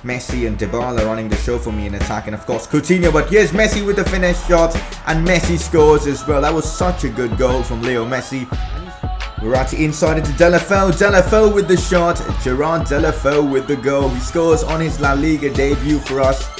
Messi and Dybala running the show for me in attack, and of course Coutinho. But here's Messi with the finish shot, and Messi scores as well. That was such a good goal from Leo Messi. Verratti inside into Deulofeu with the shot, Gerard Deulofeu with the goal. He scores on his La Liga debut for us.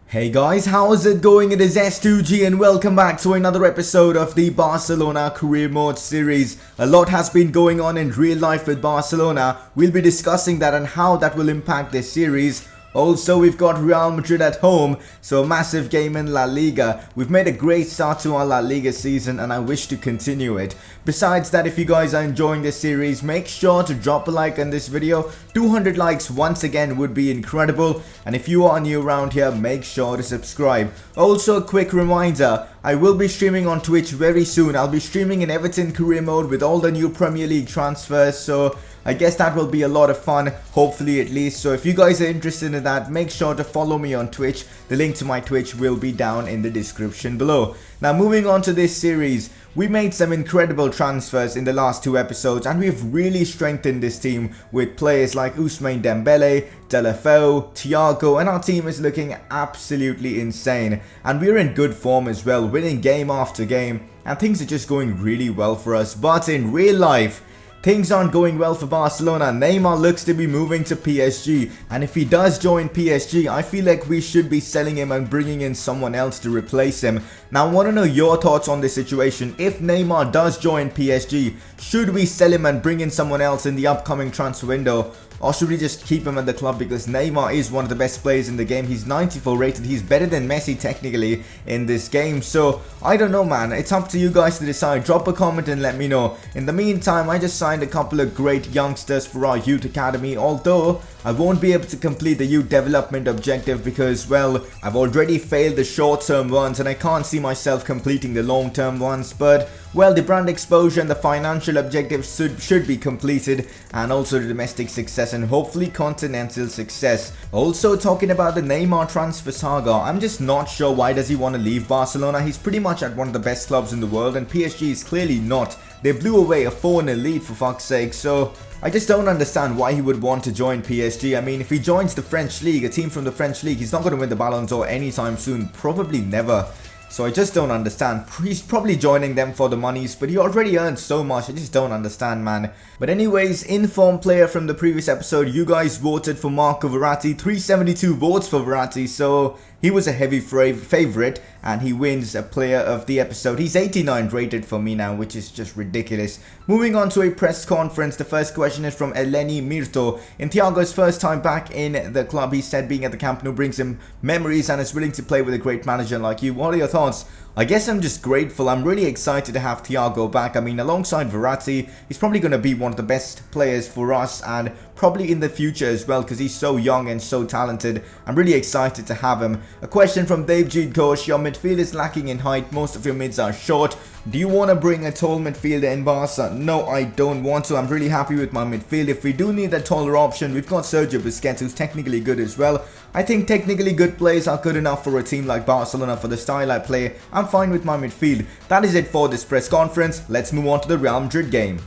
Hey guys, how's it going? It is S2G and welcome back to another episode of the Barcelona Career Mode series. A lot has been going on in real life with Barcelona. We'll be discussing that and how that will impact this series. Also, we've got Real Madrid at home, so a massive game in La Liga. We've made a great start to our La Liga season and I wish to continue it. Besides that, if you guys are enjoying this series, make sure to drop a like on this video. 200 likes once again would be incredible. And if you are new around here, make sure to subscribe. Also, a quick reminder, I will be streaming on Twitch very soon. I'll be streaming in Everton Career Mode with all the new Premier League transfers, so I guess that will be a lot of fun, hopefully at least. So if you guys are interested in that, make sure to follow me on Twitch. The link to my Twitch will be down in the description below. Now moving on to this series, we made some incredible transfers in the last two episodes and we've really strengthened this team with players like Ousmane Dembele, Deulofeu, Thiago, and our team is looking absolutely insane. And we're in good form as well, winning game after game, and things are just going really well for us. But in real life, things aren't going well for Barcelona. Neymar looks to be moving to PSG, and if he does join PSG, I feel like we should be selling him and bringing in someone else to replace him. Now I want to know your thoughts on this situation. If Neymar does join PSG, should we sell him and bring in someone else in the upcoming transfer window? Or should we just keep him at the club because Neymar is one of the best players in the game. He's 94 rated. He's better than Messi technically in this game. So I don't know, man. It's up to you guys to decide. Drop a comment and let me know. In the meantime, I just signed a couple of great youngsters for our youth academy. Although I won't be able to complete the youth development objective because, well, I've already failed the short-term ones and I can't see myself completing the long-term ones. But, well, the brand exposure and the financial objectives should be completed, and also the domestic success and hopefully continental success. Also, talking about the Neymar transfer saga, I'm just not sure why does he want to leave Barcelona. He's pretty much at one of the best clubs in the world and PSG is clearly not. They blew away a 4-0 lead for fuck's sake, so I just don't understand why he would want to join PSG. I mean, if he joins the French League, a team from the French League, he's not going to win the Ballon d'Or anytime soon. Probably never. So I just don't understand. He's probably joining them for the monies, but he already earns so much. I just don't understand, man. But anyways, informed player from the previous episode, you guys voted for Marco Verratti. 372 votes for Verratti, so he was a heavy favorite and he wins a player of the episode. He's 89 rated for me now, which is just ridiculous. Moving on to a press conference, the first question is from Eleni Mirto. In Thiago's first time back in the club, he said being at the Camp Nou brings him memories and is willing to play with a great manager like you. What are your thoughts? I guess I'm just grateful. I'm really excited to have Thiago back. I mean, alongside Verratti, he's probably going to be one of the best players for us and probably in the future as well because he's so young and so talented. I'm really excited to have him. A question from Dave G. Ghosh. Your midfield is lacking in height. Most of your mids are short. Do you want to bring a tall midfielder in Barca? No, I don't want to. I'm really happy with my midfield. If we do need a taller option, we've got Sergio Busquets, who's technically good as well. I think technically good players are good enough for a team like Barcelona. For the style I play, I'm fine with my midfield. That is it for this press conference. Let's move on to the Real Madrid game.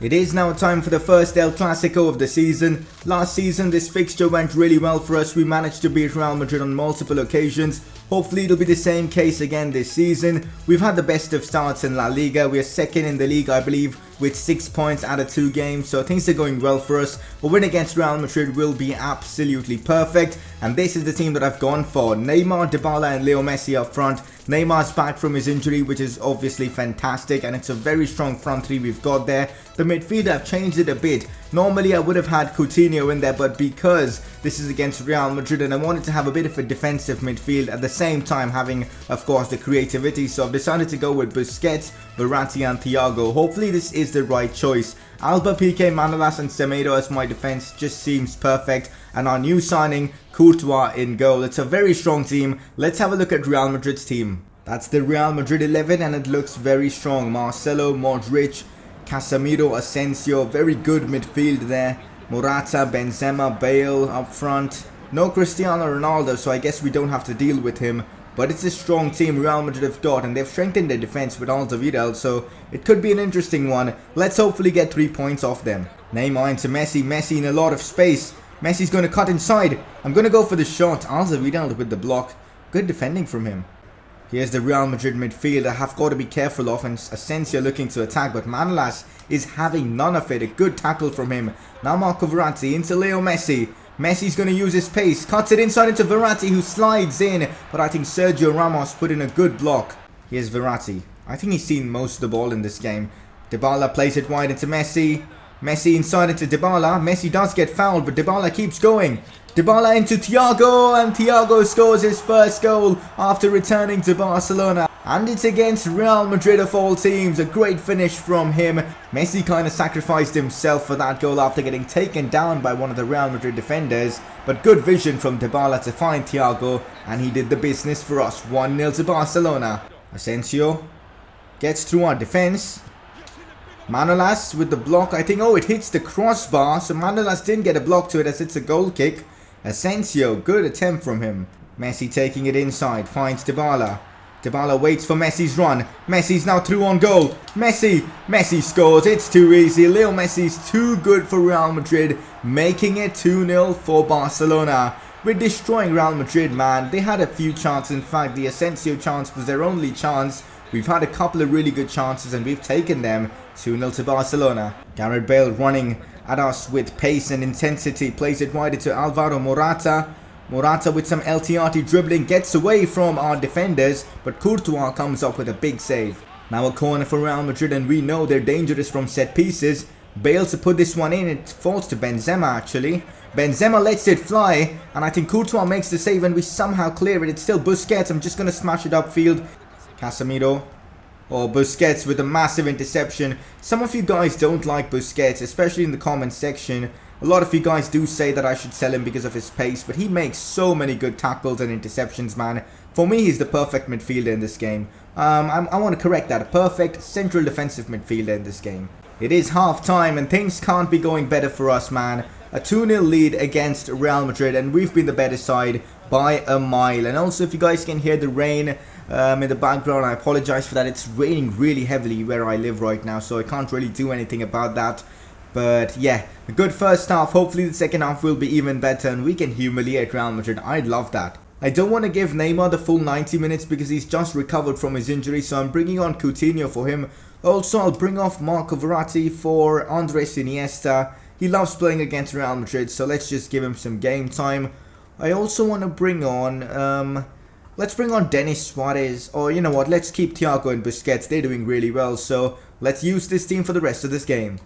It is now time for the first El Clasico of the season. Last season, this fixture went really well for us. We managed to beat Real Madrid on multiple occasions. Hopefully it'll be the same case again this season. We've had the best of starts in La Liga. We are second in the league, I believe, with 6 points out of 2 games. So things are going well for us. A win against Real Madrid will be absolutely perfect. And this is the team that I've gone for. Neymar, Dybala and Leo Messi up front. Neymar's back from his injury, which is obviously fantastic. And it's a very strong front three we've got there. The midfield, I've changed it a bit. Normally I would have had Coutinho in there, but because this is against Real Madrid and I wanted to have a bit of a defensive midfield at the same time having, of course, the creativity, so I've decided to go with Busquets, Verratti and Thiago. Hopefully this is the right choice. Alba, Piqué, Manolas and Semedo as my defense just seems perfect, and our new signing, Courtois in goal. It's a very strong team. Let's have a look at Real Madrid's team. That's the Real Madrid 11 and it looks very strong. Marcelo, Modric, Casemiro, Asensio, very good midfield there. Morata, Benzema, Bale up front. No Cristiano Ronaldo, so I guess we don't have to deal with him. But it's a strong team Real Madrid have got, and they've strengthened their defense with Alavez, so it could be an interesting one. Let's hopefully get 3 points off them. Neymar into Messi. Messi in a lot of space. Messi's going to cut inside. I'm going to go for the shot. Alavez with the block. Good defending from him. Here's the Real Madrid midfield I have got to be careful of, and Asensio looking to attack, but Manolas is having none of it. A good tackle from him. Now Marco Verratti into Leo Messi. Messi's going to use his pace, cuts it inside into Verratti, who slides in, but I think Sergio Ramos put in a good block. Here's Verratti. I think he's seen most of the ball in this game. Dybala plays it wide into Messi. Messi inside into Dybala. Messi does get fouled, but Dybala keeps going. Dybala into Thiago, and Thiago scores his first goal after returning to Barcelona. And it's against Real Madrid of all teams. A great finish from him. Messi kind of sacrificed himself for that goal after getting taken down by one of the Real Madrid defenders. But good vision from Dybala to find Thiago, and he did the business for us. 1-0 to Barcelona. Asensio gets through our defense. Manolas with the block. I think, it hits the crossbar. So Manolas didn't get a block to it as it's a goal kick. Asensio, good attempt from him. Messi taking it inside, finds Dybala. Dybala waits for Messi's run. Messi's now through on goal. Messi scores. It's too easy. Leo Messi's too good for Real Madrid, making it 2-0 for Barcelona. We're destroying Real Madrid, man. They had a few chances. In fact, the Asensio chance was their only chance. We've had a couple of really good chances and we've taken them. 2-0 to Barcelona. Gareth Bale running at us with pace and intensity. Plays it wide to Alvaro Morata. Morata with some LTRT dribbling gets away from our defenders, but Courtois comes up with a big save. Now a corner for Real Madrid, and we know they're dangerous from set pieces. Bale to put this one in. It falls to Benzema actually. Benzema lets it fly, and I think Courtois makes the save and we somehow clear it. It's still Busquets. I'm just going to smash it upfield. Casemiro. Or Busquets with a massive interception. Some of you guys don't like Busquets, especially in the comment section. A lot of you guys do say that I should sell him because of his pace, but he makes so many good tackles and interceptions, man. For me, he's the perfect midfielder in this game. I want to correct that. A perfect central defensive midfielder in this game. It is half time and things can't be going better for us, man. A 2-0 lead against Real Madrid, and we've been the better side by a mile. And also, if you guys can hear the rain in the background, I apologize for that. It's raining really heavily where I live right now, so I can't really do anything about that. But yeah, a good first half. Hopefully the second half will be even better and we can humiliate Real Madrid. I'd love that. I don't want to give Neymar the full 90 minutes because he's just recovered from his injury, so I'm bringing on Coutinho for him. Also, I'll bring off Marco Verratti for Andres Iniesta. He loves playing against Real Madrid, so let's just give him some game time. I also want to bring on, let's bring on Denis Suarez. Or you know what, let's keep Thiago and Busquets. They're doing really well, so let's use this team for the rest of this game.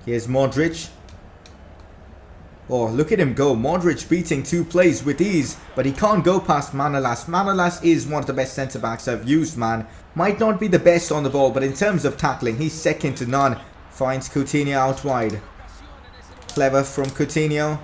Here's Modric. Oh, look at him go. Modric beating 2 plays with ease, but he can't go past Manolas. Manolas is one of the best centre-backs I've used, man. Might not be the best on the ball, but in terms of tackling, he's second to none. Finds Coutinho out wide. Clever from Coutinho.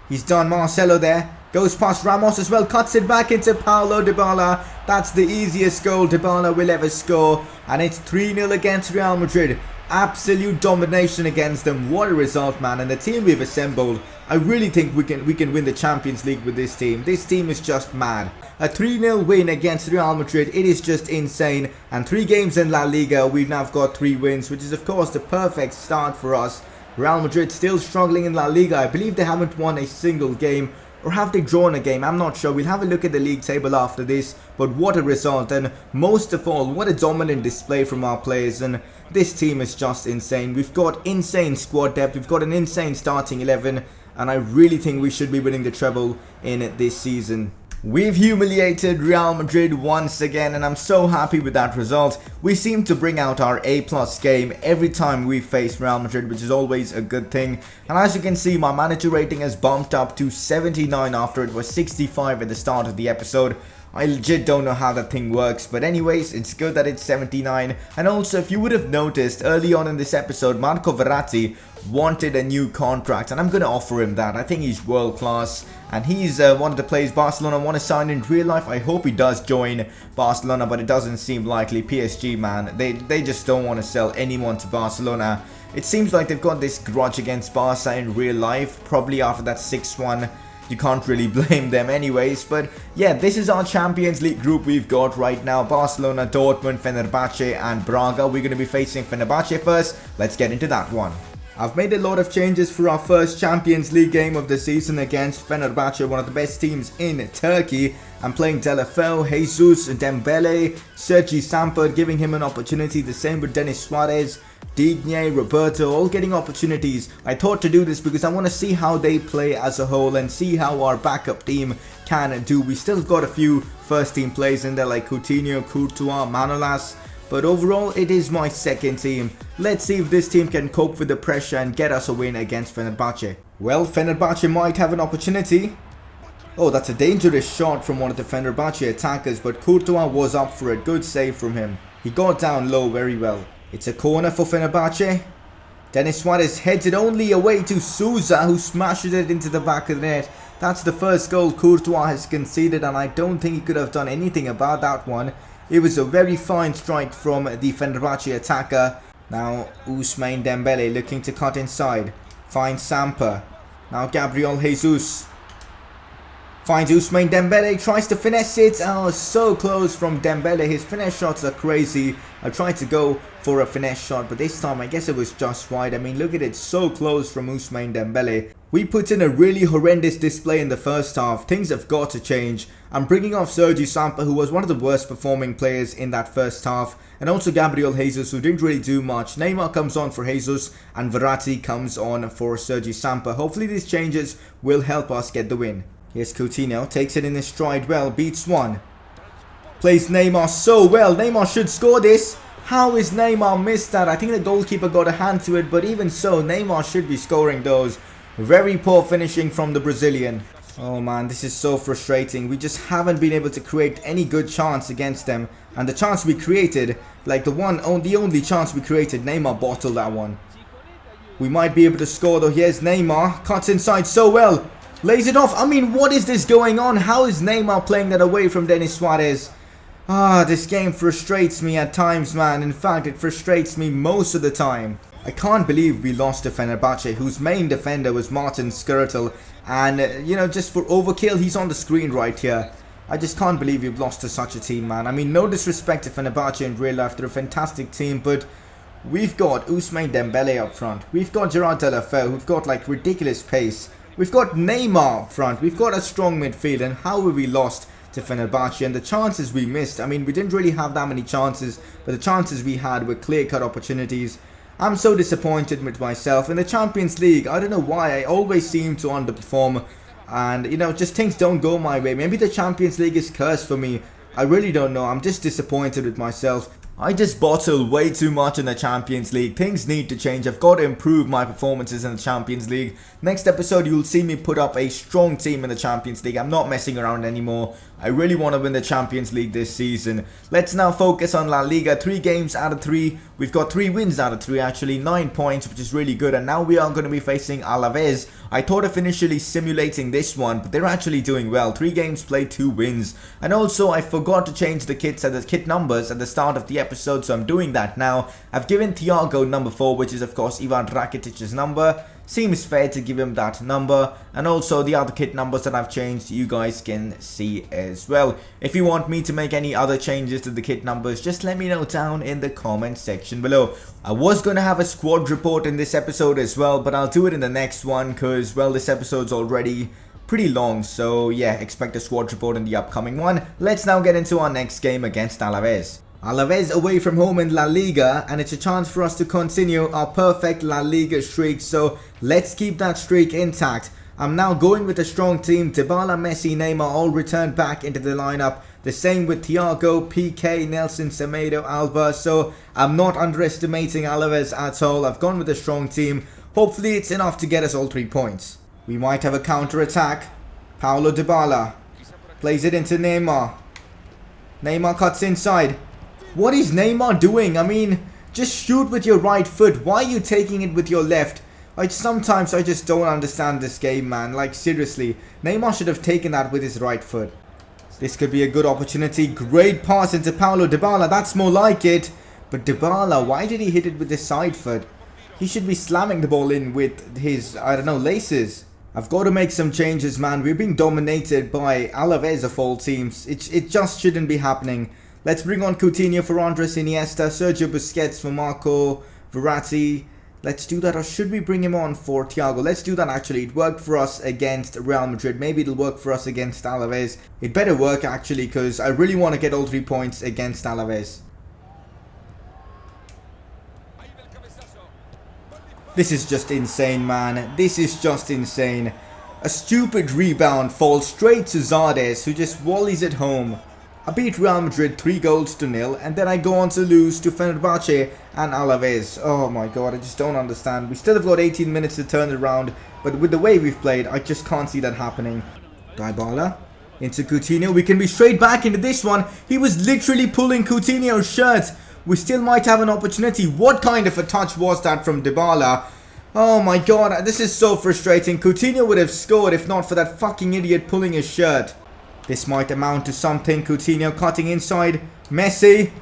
He's done Marcelo there. Goes past Ramos as well. Cuts it back into Paulo Dybala. That's the easiest goal Dybala will ever score. And it's 3-0 against Real Madrid. Absolute domination against them. What a result, man. And the team we've assembled, I really think we can win the Champions League with this team. This team is just mad. A 3-0 win against Real Madrid, it is just insane. And 3 games in La Liga, we've now got 3 wins, which is of course the perfect start for us. Real Madrid still struggling in La Liga. I believe they haven't won a single game. Or have they drawn a game? I'm not sure. We'll have a look at the league table after this. But what a result. And most of all, what a dominant display from our players. And this team is just insane. We've got insane squad depth. We've got an insane starting 11. And I really think we should be winning the treble in this season. We've humiliated Real Madrid once again, and I'm so happy with that result. We seem to bring out our A+ game every time we face Real Madrid, which is always a good thing. And as you can see, my manager rating has bumped up to 79 after it was 65 at the start of the episode. I legit don't know how that thing works, but anyways, it's good that it's 79. And also, if you would have noticed early on in this episode, Marco Verratti wanted a new contract, and I'm going to offer him that. I think he's world class, and he's one of the players Barcelona want to sign in real life. I hope he does join Barcelona, but it doesn't seem likely. PSG, man, they just don't want to sell anyone to Barcelona. It seems like they've got this grudge against Barca in real life, probably after that 6-1 you can't really blame them anyways. But yeah, this is our Champions League group we've got right now. Barcelona, Dortmund, Fenerbahce and Braga. We're going to be facing Fenerbahce first. Let's get into that one. I've made a lot of changes for our first Champions League game of the season against Fenerbahce, one of the best teams in Turkey. I'm playing Delafeu, Jesus, Dembele, Sergi Samper, giving him an opportunity. The same with Denis Suarez, Digne, Roberto, all getting opportunities. I thought to do this because I want to see how they play as a whole and see how our backup team can do. We still got a few first team players in there like Coutinho, Courtois, Manolas. But overall, it is my second team. Let's see if this team can cope with the pressure and get us a win against Fenerbahce. Well, Fenerbahce might have an opportunity. Oh, that's a dangerous shot from one of the Fenerbahce attackers, but Courtois was up for it. Good save from him. He got down low very well. It's a corner for Fenerbahce. Denis Suarez heads it only away to Sousa, who smashes it into the back of the net. That's the first goal Courtois has conceded, and I don't think he could have done anything about that one. It was a very fine strike from the Fenerbahce attacker. Now Ousmane Dembele looking to cut inside. Finds Samper. Now Gabriel Jesus. Finds Ousmane Dembele. Tries to finesse it. Oh, so close from Dembele. His finesse shots are crazy. I tried to go for a finesse shot, but this time I guess it was just wide. I mean, look at it. So close from Ousmane Dembele. We put in a really horrendous display in the first half. Things have got to change. I'm bringing off Sergi Samper, who was one of the worst performing players in that first half. And also Gabriel Jesus, who didn't really do much. Neymar comes on for Jesus and Verratti comes on for Sergi Samper. Hopefully these changes will help us get the win. Here's Coutinho, takes it in his stride well, beats one. Plays Neymar so well. Neymar should score this. How is Neymar missed that? I think the goalkeeper got a hand to it, but even so, Neymar should be scoring those. Very poor finishing from the Brazilian. Oh man, this is so frustrating. We just haven't been able to create any good chance against them. And the chance we created, like the only chance we created, Neymar bottled that one. We might be able to score though. Here's Neymar, cuts inside so well. Lays it off. I mean, what is this going on? How is Neymar playing that away from Denis Suarez? This game frustrates me at times, man. In fact, it frustrates me most of the time. I can't believe we lost to Fenerbahce, whose main defender was Martin Skrtel. And, you know, just for overkill, he's on the screen right here. I just can't believe we've lost to such a team, man. I mean, no disrespect to Fenerbahce in real life. They're a fantastic team, but we've got Ousmane Dembele up front. We've got Gerard Delafeu, who've got, like, ridiculous pace. We've got Neymar up front. We've got a strong midfield. And how have we lost to Fenerbahce? And the chances we missed, I mean, we didn't really have that many chances, but the chances we had were clear-cut opportunities. I'm so disappointed with myself. In the Champions League, I don't know why, I always seem to underperform. And, you know, just things don't go my way. Maybe the Champions League is cursed for me. I really don't know. I'm just disappointed with myself. I just bottle way too much in the Champions League. Things need to change. I've got to improve my performances in the Champions League. Next episode, you'll see me put up a strong team in the Champions League. I'm not messing around anymore. I really want to win the Champions League this season. Let's now focus on La Liga. 3 games out of 3. We've got 3 wins out of 3 actually. 9 points, which is really good. And now we are going to be facing Alavez. I thought of initially simulating this one, but they're actually doing well. 3 games played, 2 wins. And also, I forgot to change the kit numbers at the start of the episode, so I'm doing that now. I've given Thiago number 4, which is of course Ivan Rakitic's number. Seems fair to give him that number. And also the other kit numbers that I've changed, you guys can see as well. If you want me to make any other changes to the kit numbers, just let me know down in the comment section below. I was going to have a squad report in this episode as well, but I'll do it in the next one because, well, this episode's already pretty long. So yeah, expect a squad report in the upcoming one. Let's now get into our next game against Alavez. Alavez away from home in La Liga, and it's a chance for us to continue our perfect La Liga streak, so let's keep that streak intact. I'm now going with a strong team. Dybala, Messi, Neymar all returned back into the lineup. The same with Thiago, PK, Nelson, Semedo, Alba, so I'm not underestimating Alavez at all. I've gone with a strong team. Hopefully it's enough to get us all 3 points. We might have a counter-attack. Paulo Dybala plays it into Neymar. Neymar cuts inside. What is Neymar doing? I mean, just shoot with your right foot. Why are you taking it with your left? Sometimes I just don't understand this game, man. Like, seriously. Neymar should have taken that with his right foot. This could be a good opportunity. Great pass into Paulo Dybala. That's more like it. But Dybala, why did he hit it with his side foot? He should be slamming the ball in with his, I don't know, laces. I've got to make some changes, man. We're being dominated by Alavez of all teams. It just shouldn't be happening. Let's bring on Coutinho for Andres Iniesta, Sergio Busquets for Marco Verratti. Let's do that, or should we bring him on for Thiago? Let's do that actually. It worked for us against Real Madrid. Maybe it'll work for us against Alavez. It better work actually, because I really want to get all 3 points against Alavez. This is just insane, man. This is just insane. A stupid rebound falls straight to Zardes, who just volleys it home. I beat Real Madrid 3-0, and then I go on to lose to Fenerbahce and Alavez. Oh my god, I just don't understand. We still have got 18 minutes to turn it around, but with the way we've played, I just can't see that happening. Dybala into Coutinho. We can be straight back into this one. He was literally pulling Coutinho's shirt. We still might have an opportunity. What kind of a touch was that from Dybala? Oh my god, this is so frustrating. Coutinho would have scored if not for that fucking idiot pulling his shirt. This might amount to something. Coutinho cutting inside. Messi.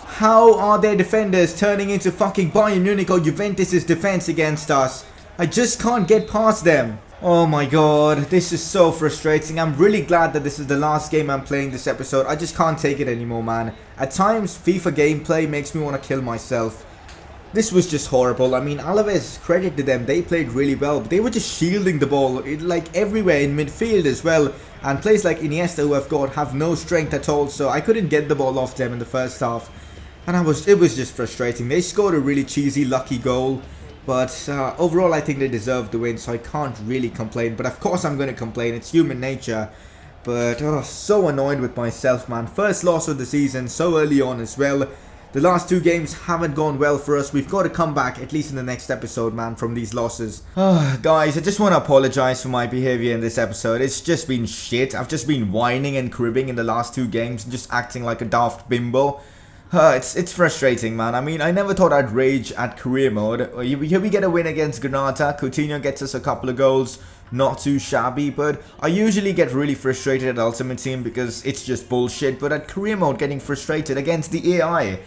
How are their defenders turning into fucking Bayern Munich or Juventus' defense against us? I just can't get past them. Oh my god, this is so frustrating. I'm really glad that this is the last game I'm playing this episode. I just can't take it anymore, man. At times, FIFA gameplay makes me want to kill myself. This was just horrible. I mean, Alavez, credit to them, they played really well, but they were just shielding the ball like everywhere in midfield as well. And players like Iniesta, who I've got, have no strength at all, so I couldn't get the ball off them in the first half. And it was just frustrating. They scored a really cheesy, lucky goal, but overall I think they deserved the win, so I can't really complain. But of course I'm going to complain, it's human nature. But so annoyed with myself, man. First loss of the season, so early on as well. The last 2 games haven't gone well for us. We've got to come back, at least in the next episode, man, from these losses. Guys, I just want to apologize for my behavior in this episode. It's just been shit. I've just been whining and cribbing in the last 2 games and just acting like a daft bimbo. It's frustrating, man. I mean, I never thought I'd rage at career mode. Here we get a win against Granada. Coutinho gets us a couple of goals. Not too shabby, but I usually get really frustrated at Ultimate Team because it's just bullshit. But at career mode, getting frustrated against the AI...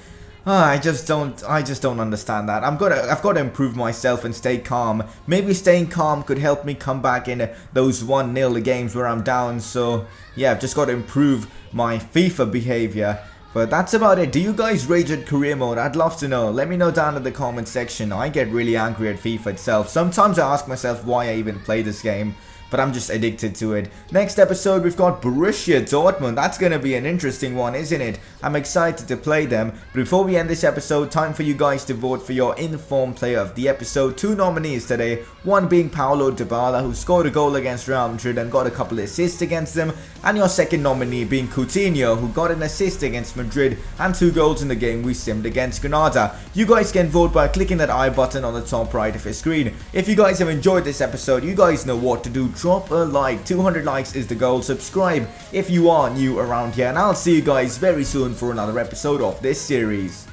I just don't understand that. I've got to improve myself and stay calm. Maybe staying calm could help me come back in those 1-0 games where I'm down. So yeah, I've just got to improve my FIFA behavior. But that's about it. Do you guys rage at career mode? I'd love to know. Let me know down in the comment section. I get really angry at FIFA itself. Sometimes I ask myself why I even play this game, but I'm just addicted to it. Next episode, we've got Borussia Dortmund. That's going to be an interesting one, isn't it? I'm excited to play them. But before we end this episode, time for you guys to vote for your informed player of the episode. 2 nominees today. One being Paulo Dybala, who scored a goal against Real Madrid and got a couple of assists against them. And your second nominee being Coutinho, who got an assist against Madrid and 2 goals in the game we simmed against Granada. You guys can vote by clicking that I button on the top right of your screen. If you guys have enjoyed this episode, you guys know what to do. Drop a like. 200 likes is the goal. Subscribe if you are new around here, and I'll see you guys very soon for another episode of this series.